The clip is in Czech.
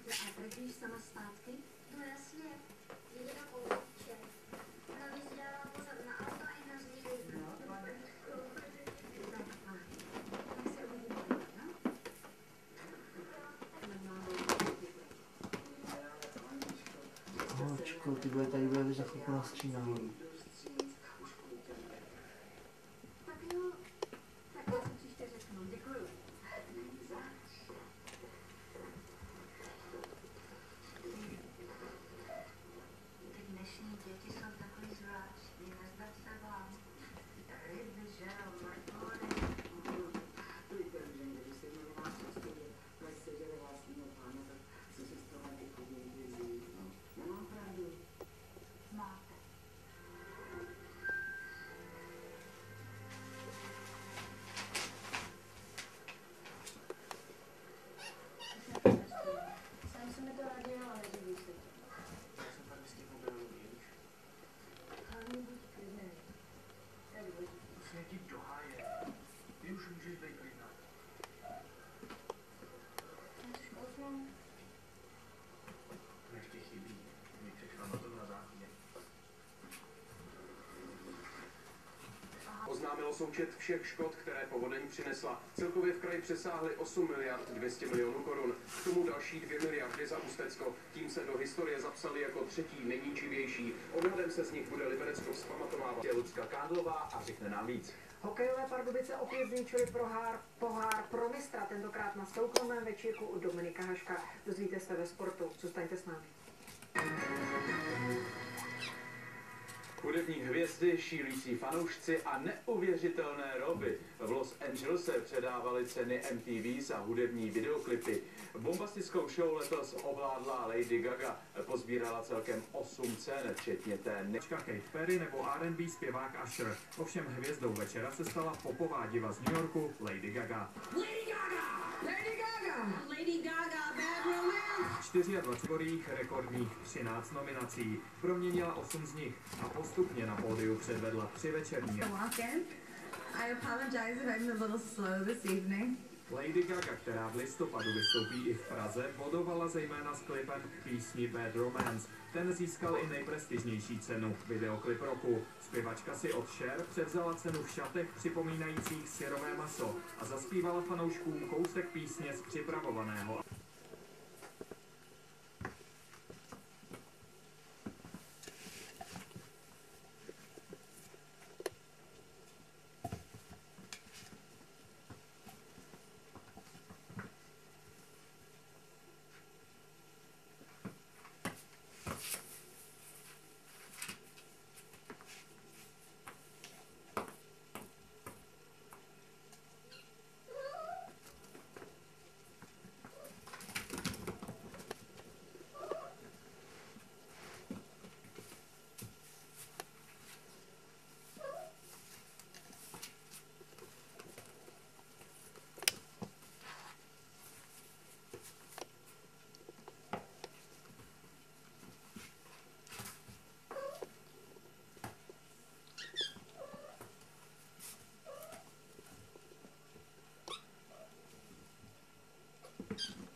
A držíš sama zpátky? No jasně, jde na kouče. Navíc dává pozor na auta i na zvířata. No, to máme. Tak, fajn. Tak se uvidíme doma, no? Hočko, ty bude tady bude za chvilku na střídání. Tak jo, tak já si příště řeknu. Děkuju. Ty dnešní děti jsou takový zvláštní, nezdat se vám. Ryby, žel, mrtvoly. To víte, že když se mluví na prostě, že sežere vlastního pána, tak co se z toho jako vězí. Nemám pravdu. Máte. Jsem se mi to radila, ale nedivím se to. Já jsem tady s tím mobilem, víš? Hlavně buď klidnej. To je důležité. Musím jít do háje. Ty už můžeš být klidná. Chceš kousnout? To ještě chybí. Mě přišla na to na záchodě. Oznámilo součet všech škod, které povodení přinesla. Celkově v kraji přesáhly 8 miliard 200 milionů korun. K tomu další 2 miliardy za Ústecko. Tím se do historie zapsali jako třetí nejničivější. Odhadem se z nich bude Liberecko vzpamatovávat. Je Lucka Kádlová a řekne nám víc. Hokejové Pardubice opět zničili pohár pro mistra, tentokrát na soukromém večírku u Dominika Haška. Dozvíte se ve sportu. Zůstaňte s námi. Hudební hvězdy, šílící fanoušci a neuvěřitelné roby. V Los Angelese předávali ceny MTV za hudební videoklipy. Bombastickou show letos ovládla Lady Gaga. Pozbírala celkem 8 cen, včetně té Katy Perry nebo R&B zpěvák Usher. Ovšem hvězdou večera se stala popová diva z New Yorku Lady Gaga. Lady Gaga! Lady Gaga! Lady Gaga, Bad Romance! 24 kategoriích rekordních 13 nominací. Proměnila 8 z nich a postupně na pódiu předvedla 3 večerní. I apologize if I'm a little slow this evening. Lady Gaga, která v listopadu vystoupí i v Praze, bodovala zejména s klipem k písni Bad Romance. Ten získal i nejprestižnější cenu, videoklip roku. Zpěvačka si od Cher převzala cenu v šatech připomínajících syrové maso a zaspívala fanouškům kousek písně z připravovaného. Thank you.